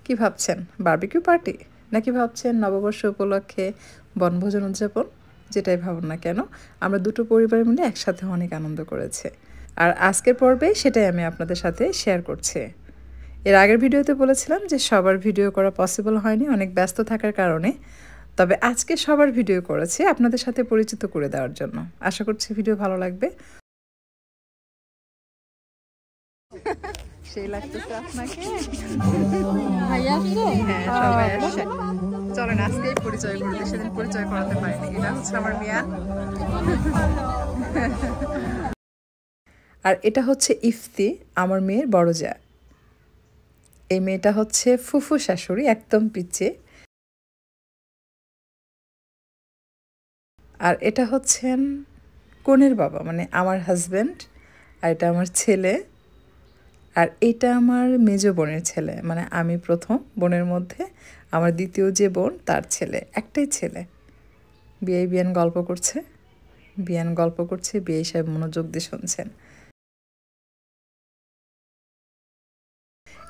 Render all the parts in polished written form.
কি ভাবছেন, barbecue party নাকি ভাবছেন নববর্ষ উপলক্ষে বনভোজন উদযাপন? যেটাই ভাবুন না কেন, আমরা দুটো পরিবার মিলে একসাথে অনেক আনন্দ করেছে। আর আজকের পর্বে সেটাই আমি আপনাদের সাথে শেয়ার করছি। এর আগের ভিডিওতে বলেছিলাম যে সবার ভিডিও করা পসিবল হয়নি অনেক ব্যস্ত থাকার কারণে, তবে আজকে সবার ভিডিও করেছি আপনাদের সাথে পরিচিত করে দেওয়ার জন্য। আশা করছি ভিডিও ভালো লাগবে। সেই লাগতেছে আপনাকে? ভাইয়া আসছে? হ্যাঁ, সবাই আসছে। চলেন আজকেই পরিচয় করে দিই, সেদিন পরিচয় করাতে পারিনি। এটা হচ্ছে আমার মিয়া, আর এটা হচ্ছে ইফতি, আমার মেয়ের বড় যা। এই মেয়েটা হচ্ছে ফুফু শাশুড়ি, একদম পিচ্ছে। আর এটা হচ্ছেন কনের বাবা, মানে আমার হাজব্যান্ড। আর এটা আমার ছেলে। আর এটা আমার মেজো বোনের ছেলে, মানে আমি প্রথম বোনের মধ্যে, আমার দ্বিতীয় যে বোন তার ছেলে, একটাই ছেলে। বিয়ান গল্প করছে, বিয়ে সাহেব মনোযোগ দিয়ে শুনছেন।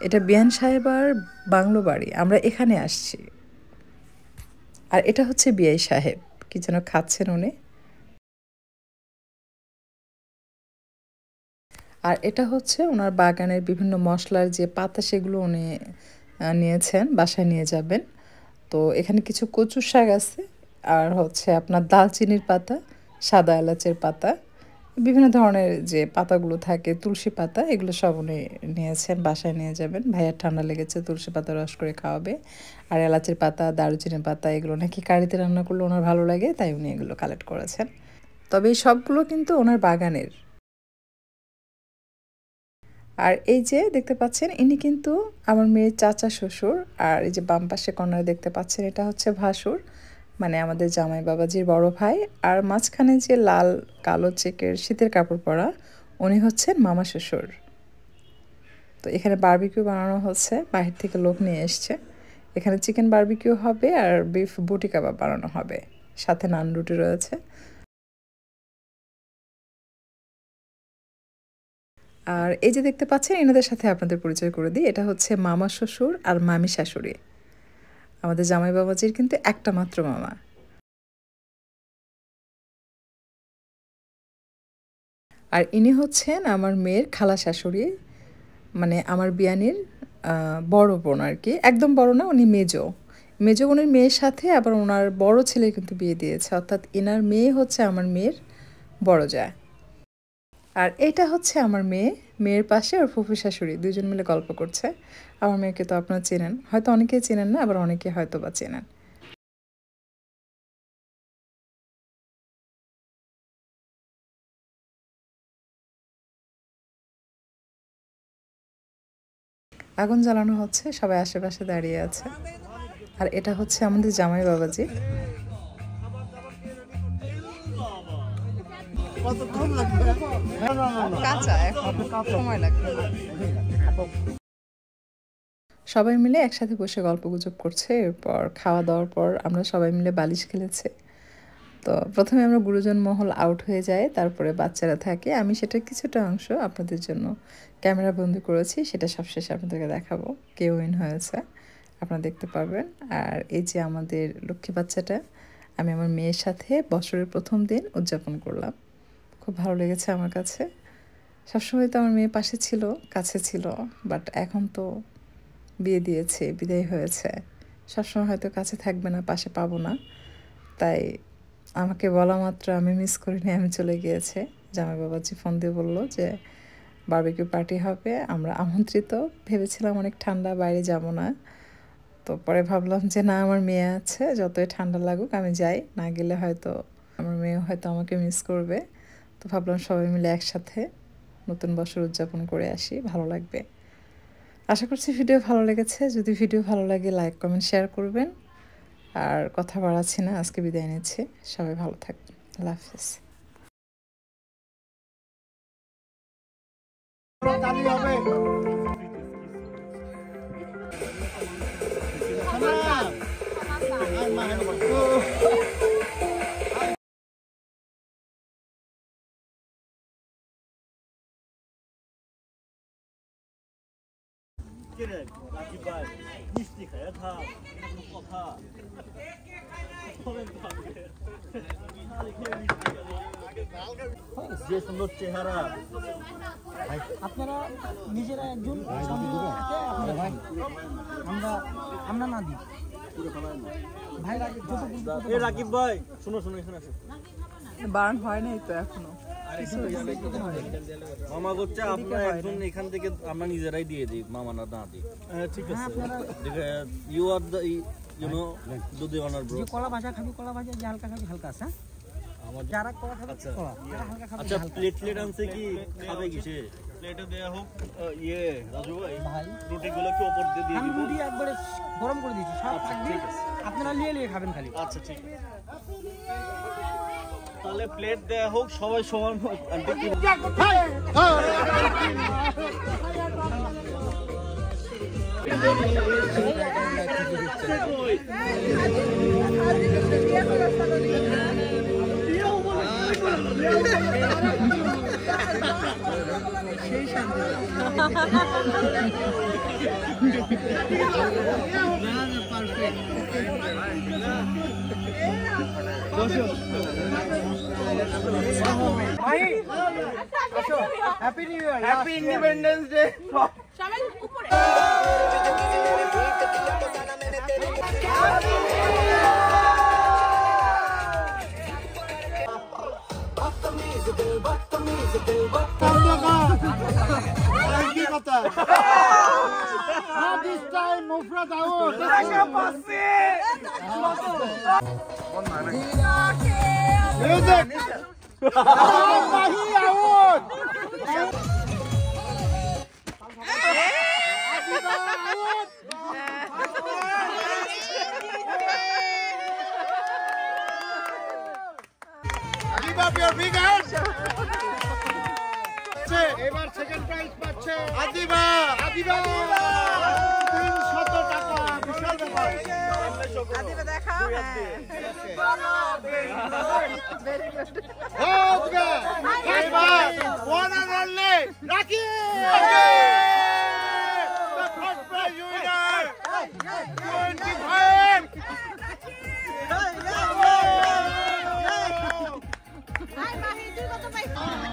এটা বিয়ান সাহেব আর বাংলো বাড়ি, আমরা এখানে আসছি। আর এটা হচ্ছে বিআই সাহেব, কি যেন খাচ্ছেন উনি। আর এটা হচ্ছে ওনার বাগানের বিভিন্ন মশলার যে পাতা, সেগুলো উনি নিয়েছেন, বাসায় নিয়ে যাবেন। তো এখানে কিছু কচুর শাক আছে, আর হচ্ছে আপনার দালচিনির পাতা, সাদা এলাচের পাতা, বিভিন্ন ধরনের যে পাতাগুলো থাকে, তুলসী পাতা, এগুলো সব উনি নিয়েছেন, বাসায় নিয়ে যাবেন। ভাইয়ার ঠান্ডা লেগেছে, তুলসী পাতা রস করে খাওয়াবে। আর এলাচের পাতা, দারুচিনির পাতা, এগুলো নাকি কারিতে রান্না করলে ওনার ভালো লাগে, তাই উনি এগুলো কালেক্ট করেছেন। তবে এই সবগুলো কিন্তু ওনার বাগানের। আর এই যে দেখতে পাচ্ছেন, ইনি কিন্তু আমার মেয়ের চাচা শ্বশুর। আর এই যে বাম পাশে কর্নারে দেখতে পাচ্ছেন, এটা হচ্ছে ভাসুর, মানে আমাদের জামাই বাবাজির বড় ভাই। আর মাঝখানে যে লাল কালো চেকের শীতের কাপড় পরা, উনি হচ্ছেন মামা শ্বশুর। তো এখানে বারবিকিউ বানানো হচ্ছে, বাহির থেকে লোক নিয়ে এসছে। এখানে চিকেন বারবিকিউ হবে আর বিফ বুটি কাবাব বানানো হবে, সাথে নান রুটি রয়েছে। আর এই যে দেখতে পাচ্ছেন, এনাদের সাথে আপনাদের পরিচয় করে দিই, এটা হচ্ছে মামা শ্বশুর আর মামি শাশুড়ি। আমাদের জামাই বাবাজির কিন্তু একটা মাত্র মামা। আর ইনি হচ্ছেন আমার মেয়ের খালা শাশুড়ি, মানে আমার বিয়ানির বড় বোন আর কি, একদম বড় না, উনি মেজো। মেজো বোনের মেয়ের সাথে আবার ওনার বড় ছেলে কিন্তু বিয়ে দিয়েছে, অর্থাৎ এনার মেয়ে হচ্ছে আমার মেয়ের বড় যা। আর এইটা হচ্ছে আমার মেয়ে, মেয়ের পাশে ওর ফুফু শাশুড়ি, দুজন মিলে গল্প করছে। আমার মেয়েকে তো আপনারা চেনেন, হয়তো অনেকেই চেনেন না, আবার অনেকে হয়তো বা চেনেন। আগুন জ্বালানো হচ্ছে, সবাই আশেপাশে দাঁড়িয়ে আছে। আর এটা হচ্ছে আমাদের জামাই বাবাজি। কাঁচা, এখন সময় লাগবে। সবাই মিলে একসাথে বসে গল্পগুজব করছে, এরপর খাওয়া দাওয়ার পর আমরা সবাই মিলে বালিশ খেলেছে। তো প্রথমে আমরা গুরুজন মহল আউট হয়ে যায়, তারপরে বাচ্চারা থাকে। আমি সেটা কিছুটা অংশ আপনাদের জন্য ক্যামেরা বন্দি করেছি, সেটা সবশেষে আপনাদেরকে দেখাবো কে উইন হয়েছে, আপনারা দেখতে পাবেন। আর এই যে আমাদের লক্ষ্মী বাচ্চাটা, আমি আমার মেয়ের সাথে বছরের প্রথম দিন উদযাপন করলাম। খুব ভালো লেগেছে আমার কাছে। সবসময় তো আমার মেয়ে পাশে ছিল, কাছে ছিল, বাট এখন তো বিয়ে দিয়েছে, বিদায় হয়েছে, সবসময় হয়তো কাছে থাকবে না, পাশে পাবো না। তাই আমাকে বলা মাত্র আমি মিস করিনি, আমি চলে গিয়েছে। জামাই বাবাজি ফোন দিয়ে বললো যে বারবিকিউ পার্টি হবে, আমরা আমন্ত্রিত। ভেবেছিলাম অনেক ঠান্ডা, বাইরে যাব না। তো পরে ভাবলাম যে না, আমার মেয়ে আছে, যতই ঠান্ডা লাগুক আমি যাই, না গেলে হয়তো আমার মেয়েও হয়তো আমাকে মিস করবে। তো ভাবলাম সবাই মিলে একসাথে নতুন বছর উদযাপন করে আসি, ভালো লাগবে। আশা করছি ভিডিও ভালো লেগেছে। যদি ভিডিও ভালো লাগে লাইক কমেন্ট শেয়ার করবেন। আর কথা বাড়াচ্ছি না, আজকে বিদায় নিচ্ছি। সবাই ভালো থাকবেন, আল্লাহ হাফিজ। রাকিব ভাই মিষ্টি খায় থাক কথা যে সুন্দর চেহারা আপনারা নিজেরা একজন আমরা না দিই ভাই রাকিব ভাই শুনো এখানে আসো বারণ হয় নাই তো এখনো মামা করছে আপনার একজন এখান থেকে আমরা নিজেরাই দিয়ে দিই মামা না দিই ঠিক আছে you are the you know do the honour bro কলা ভাজা খাবি কলা ভাজা যে হালকা খাবি হালকা আছে যারা কলা খাবে হালকা খাবে আচ্ছা প্লেট আনছে কি খাবে কিসে প্লেটে দেয়া হোক ইয়ে রাজু ভাই রুটিগুলো কি উপর দিয়ে দিয়ে আমি রুটি একবারে গরম করে দিয়েছি সব থাকবে আপনারা নিয়ে খাবেন খালি আচ্ছা ঠিক আছে তাহলে প্লেট দেয়া হোক সবাই সমান happy new year happy independence day সবাই উপরে This time Mufrad out. Music. Mahi out. Give up your big hands. এবার সেকেন্ড প্রাইজ পাচ্ছে আদিবা 300 টাকা বিশাল ব্যাপার আদিবা দেখাও ভেরি গুড ওকে এবার ওয়ান এন্ড অনলি রাকি the first prize winner 25 hi Mahi তুই কত পাইছিস